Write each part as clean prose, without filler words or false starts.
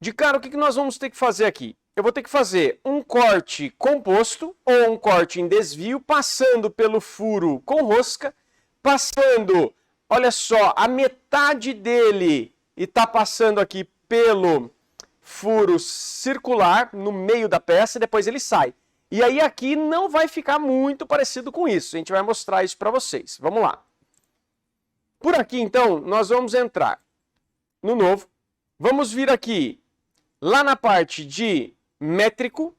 De cara, o que nós vamos ter que fazer aqui? Eu vou ter que fazer um corte composto ou um corte em desvio, passando pelo furo com rosca, passando, olha só, a metade dele e tá passando aqui pelo furo circular no meio da peça e depois ele sai. E aí aqui não vai ficar muito parecido com isso. A gente vai mostrar isso para vocês. Vamos lá. Por aqui, então, nós vamos entrar no novo. Vamos vir aqui, lá na parte de métrico,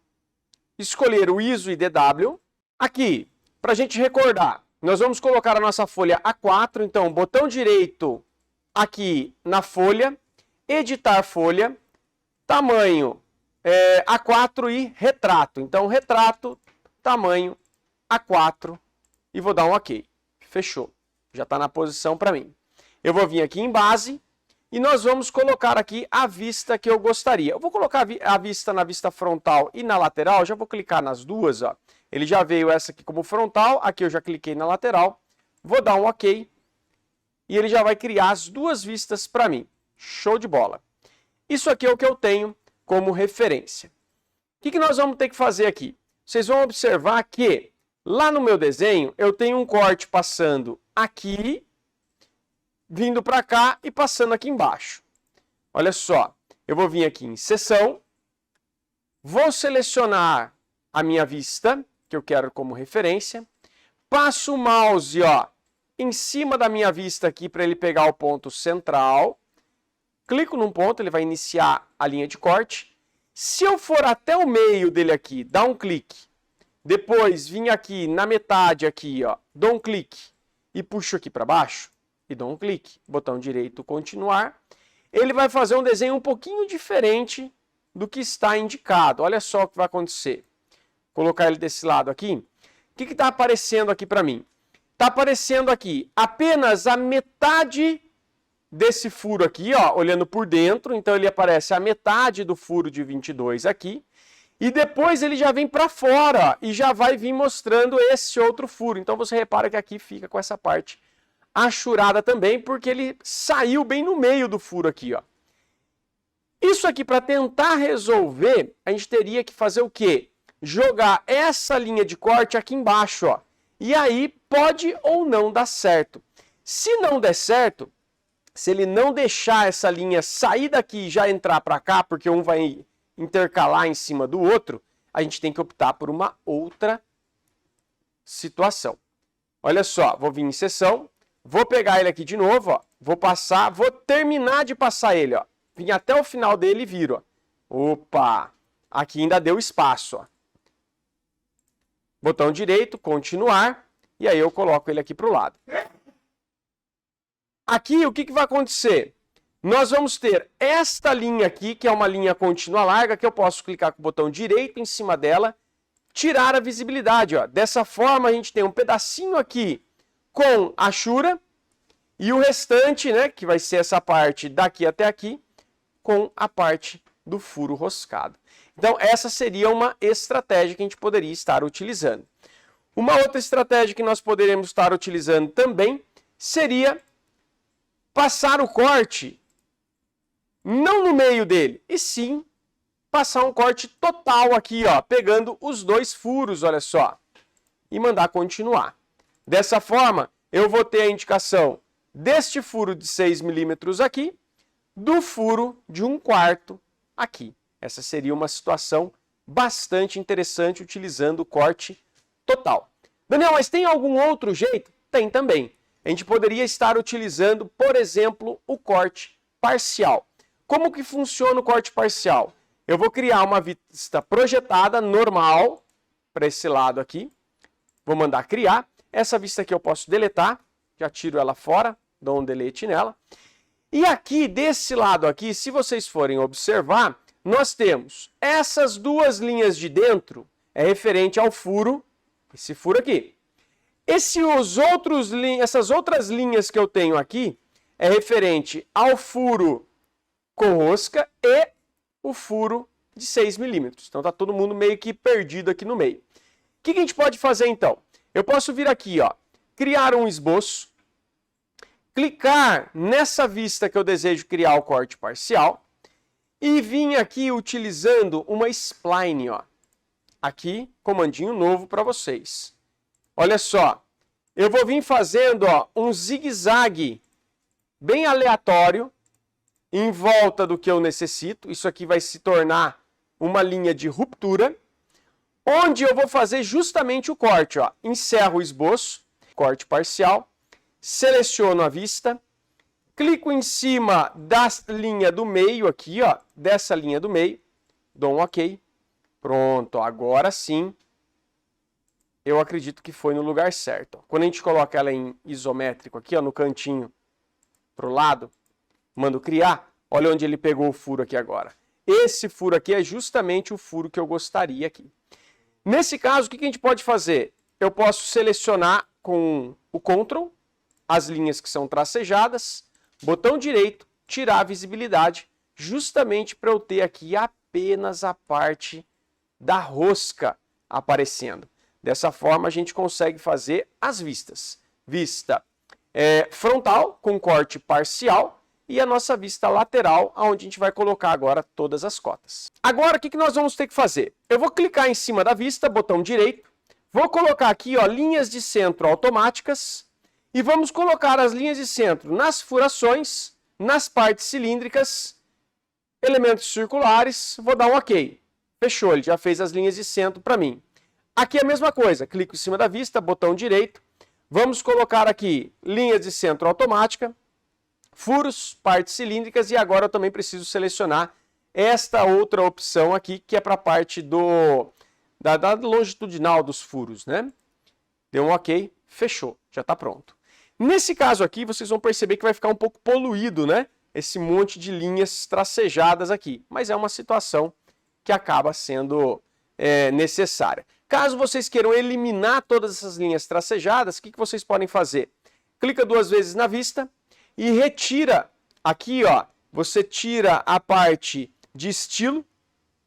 escolher o ISO e DW. Aqui, para a gente recordar, nós vamos colocar a nossa folha A4. Então, botão direito aqui na folha, editar folha, tamanho A4 e retrato. Então, retrato, tamanho A4 e vou dar um OK. Fechou. Já está na posição para mim. Eu vou vir aqui em base e nós vamos colocar aqui a vista que eu gostaria. Eu vou colocar a vista na vista frontal e na lateral. Já vou clicar nas duas. Ó. Ele já veio essa aqui como frontal. Aqui eu já cliquei na lateral. Vou dar um OK. E ele já vai criar as duas vistas para mim. Show de bola. Isso aqui é o que eu tenho como referência. O que nós vamos ter que fazer aqui? Vocês vão observar que lá no meu desenho eu tenho um corte passando aqui, vindo para cá e passando aqui embaixo. Olha só, eu vou vir aqui em seção, vou selecionar a minha vista, que eu quero como referência, passo o mouse em cima da minha vista aqui para ele pegar o ponto central, clico num ponto, ele vai iniciar a linha de corte. Se eu for até o meio dele aqui, dá um clique, depois vim aqui na metade aqui, dou um clique e puxo aqui para baixo e dou um clique, botão direito continuar, ele vai fazer um desenho um pouquinho diferente do que está indicado. Olha só o que vai acontecer. Vou colocar ele desse lado aqui. O que está aparecendo aqui para mim? Está aparecendo aqui apenas a metade desse furo aqui, olhando por dentro. Então ele aparece a metade do furo de 22 aqui. E depois ele já vem para fora e já vai vir mostrando esse outro furo. Então você repara que aqui fica com essa parte achurada também, porque ele saiu bem no meio do furo aqui. Isso aqui, para tentar resolver, a gente teria que fazer o quê? Jogar essa linha de corte aqui embaixo. E aí pode ou não dar certo. Se não der certo, se ele não deixar essa linha sair daqui e já entrar para cá, porque um vai intercalar em cima do outro, a gente tem que optar por uma outra situação. Olha só, vou vir em seção, vou pegar ele aqui de novo, vou passar, vou terminar de passar ele, vim até o final dele e viro. Opa, aqui ainda deu espaço. Botão direito, continuar, e aí eu coloco ele aqui para o lado. Aqui, o que vai acontecer? Nós vamos ter esta linha aqui, que é uma linha contínua larga, que eu posso clicar com o botão direito em cima dela, tirar a visibilidade. Dessa forma, a gente tem um pedacinho aqui com achura e o restante, que vai ser essa parte daqui até aqui, com a parte do furo roscado. Então, essa seria uma estratégia que a gente poderia estar utilizando. Uma outra estratégia que nós poderíamos estar utilizando também seria passar o corte não no meio dele, e sim passar um corte total aqui, pegando os dois furos, olha só, e mandar continuar. Dessa forma, eu vou ter a indicação deste furo de 6 milímetros aqui, do furo de 1/4 aqui. Essa seria uma situação bastante interessante utilizando o corte total. Daniel, mas tem algum outro jeito? Tem também. A gente poderia estar utilizando, por exemplo, o corte parcial. Como que funciona o corte parcial? Eu vou criar uma vista projetada normal para esse lado aqui. Vou mandar criar. Essa vista aqui eu posso deletar. Já tiro ela fora, dou um delete nela. E aqui, desse lado aqui, se vocês forem observar, nós temos essas duas linhas de dentro, é referente ao furo, esse furo aqui. Essas outras linhas que eu tenho aqui, é referente ao furo com rosca e o furo de 6 milímetros. Então tá todo mundo meio que perdido aqui no meio. O que a gente pode fazer então? Eu posso vir aqui, criar um esboço, clicar nessa vista que eu desejo criar o corte parcial, e vim aqui utilizando uma spline, ó. Aqui, comandinho novo para vocês. Olha só, eu vou vir fazendo, ó, um zigue-zague bem aleatório em volta do que eu necessito. Isso aqui vai se tornar uma linha de ruptura, onde eu vou fazer justamente o corte, ó. Encerro o esboço, corte parcial, seleciono a vista, clico em cima da linha do meio aqui, ó, dessa linha do meio, dou um OK. Pronto, agora sim, eu acredito que foi no lugar certo. Quando a gente coloca ela em isométrico aqui, ó, no cantinho pro lado, mando criar, olha onde ele pegou o furo aqui agora. Esse furo aqui é justamente o furo que eu gostaria aqui. Nesse caso, o que a gente pode fazer? Eu posso selecionar com o Ctrl as linhas que são tracejadas, botão direito, tirar a visibilidade, justamente para eu ter aqui apenas a parte da rosca aparecendo. Dessa forma, a gente consegue fazer as vistas. Vista frontal, com corte parcial, e a nossa vista lateral, onde a gente vai colocar agora todas as cotas. Agora, o que nós vamos ter que fazer? Eu vou clicar em cima da vista, botão direito, vou colocar aqui, ó, linhas de centro automáticas, e vamos colocar as linhas de centro nas furações, nas partes cilíndricas, elementos circulares, vou dar um OK. Fechou, ele já fez as linhas de centro para mim. Aqui é a mesma coisa, clico em cima da vista, botão direito, vamos colocar aqui linhas de centro automática, furos, partes cilíndricas, e agora eu também preciso selecionar esta outra opção aqui, que é para a parte da longitudinal dos furos, né? Deu um OK, fechou, já está pronto. Nesse caso aqui, vocês vão perceber que vai ficar um pouco poluído, né? Esse monte de linhas tracejadas aqui, mas é uma situação que acaba sendo necessária. Caso vocês queiram eliminar todas essas linhas tracejadas, o que vocês podem fazer? Clica 2 vezes na vista e retira aqui, ó, você tira a parte de estilo,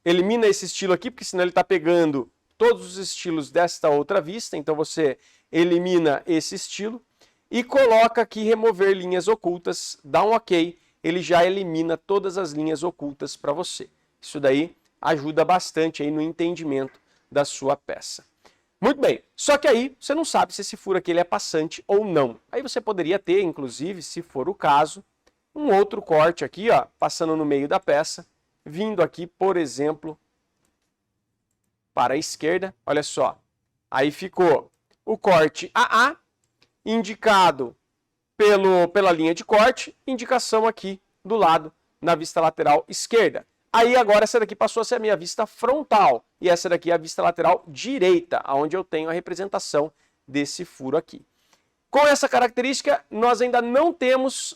elimina esse estilo aqui, porque senão ele está pegando todos os estilos desta outra vista, então você elimina esse estilo e coloca aqui remover linhas ocultas, dá um OK, ele já elimina todas as linhas ocultas para você. Isso daí ajuda bastante aí no entendimento da sua peça. Muito bem, só que aí você não sabe se esse furo aqui ele é passante ou não. Aí você poderia ter, inclusive, se for o caso, um outro corte aqui, ó, passando no meio da peça, vindo aqui, por exemplo, para a esquerda, olha só. Aí ficou o corte AA, indicado pela linha de corte, indicação aqui do lado na vista lateral esquerda. Aí agora essa daqui passou a ser a minha vista frontal e essa daqui é a vista lateral direita, onde eu tenho a representação desse furo aqui. Com essa característica, nós ainda não temos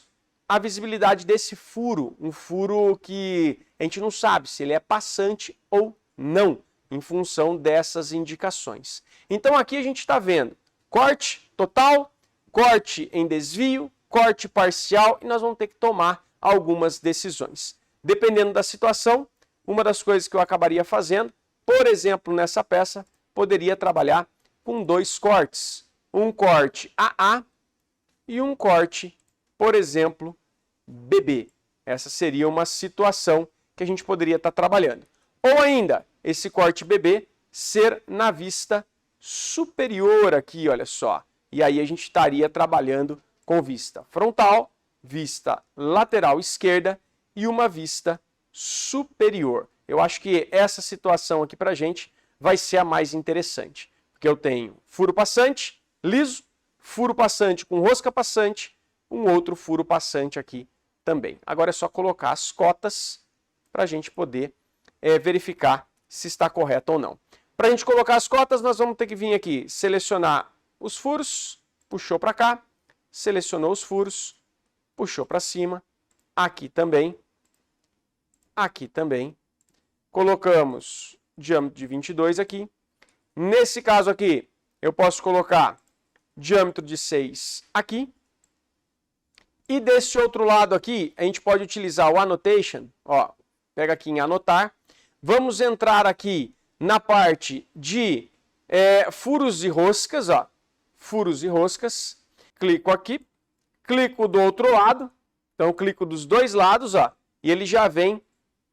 a visibilidade desse furo, um furo que a gente não sabe se ele é passante ou não, em função dessas indicações. Então aqui a gente está vendo corte total, corte em desvio, corte parcial e nós vamos ter que tomar algumas decisões. Dependendo da situação, uma das coisas que eu acabaria fazendo, por exemplo, nessa peça, poderia trabalhar com 2 cortes. Um corte AA e um corte, por exemplo, BB. Essa seria uma situação que a gente poderia estar trabalhando. Ou ainda, esse corte BB ser na vista superior aqui, olha só. E aí a gente estaria trabalhando com vista frontal, vista lateral esquerda e uma vista superior. Eu acho que essa situação aqui para a gente vai ser a mais interessante. Porque eu tenho furo passante, liso, furo passante com rosca passante, um outro furo passante aqui também. Agora é só colocar as cotas para a gente poder verificar se está correto ou não. Para a gente colocar as cotas, nós vamos ter que vir aqui, selecionar os furos, puxou para cá, selecionou os furos, puxou para cima, aqui também, colocamos diâmetro de 22 aqui. Nesse caso aqui, eu posso colocar diâmetro de 6 aqui. E desse outro lado aqui, a gente pode utilizar o annotation, ó, pega aqui em anotar. Vamos entrar aqui na parte de furos e roscas, ó, furos e roscas. Clico aqui, clico do outro lado, então clico dos 2 lados, ó, e ele já vem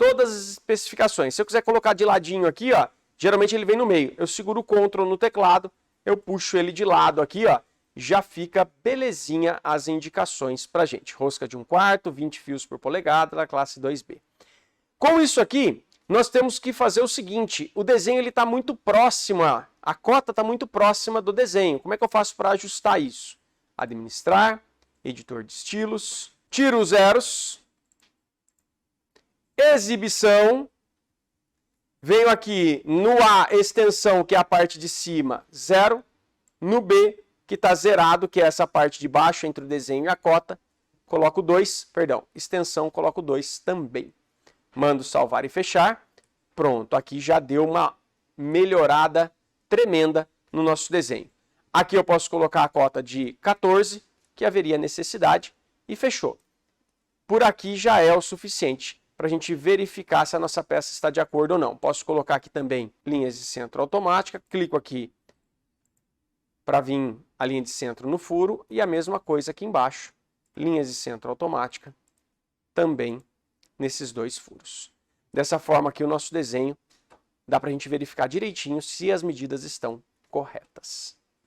todas as especificações. Se eu quiser colocar de ladinho aqui, ó, geralmente ele vem no meio. Eu seguro o Ctrl no teclado, eu puxo ele de lado aqui, ó, já fica belezinha as indicações pra gente. Rosca de 1/4, 20 fios por polegada, da classe 2B. Com isso aqui, nós temos que fazer o seguinte, o desenho está muito próximo, a cota está muito próxima do desenho. Como é que eu faço para ajustar isso? Administrar, editor de estilos, tiro os zeros, exibição, venho aqui no A, extensão, que é a parte de cima, 0, no B, que está zerado, que é essa parte de baixo, entre o desenho e a cota, coloco 2, perdão, extensão, coloco 2 também. Mando salvar e fechar. Pronto, aqui já deu uma melhorada tremenda no nosso desenho. Aqui eu posso colocar a cota de 14, que haveria necessidade, e fechou. Por aqui já é o suficiente para a gente verificar se a nossa peça está de acordo ou não. Posso colocar aqui também linhas de centro automática, clico aqui para vir a linha de centro no furo, e a mesma coisa aqui embaixo, linhas de centro automática, também nesses 2 furos. Dessa forma aqui o nosso desenho dá para a gente verificar direitinho se as medidas estão corretas.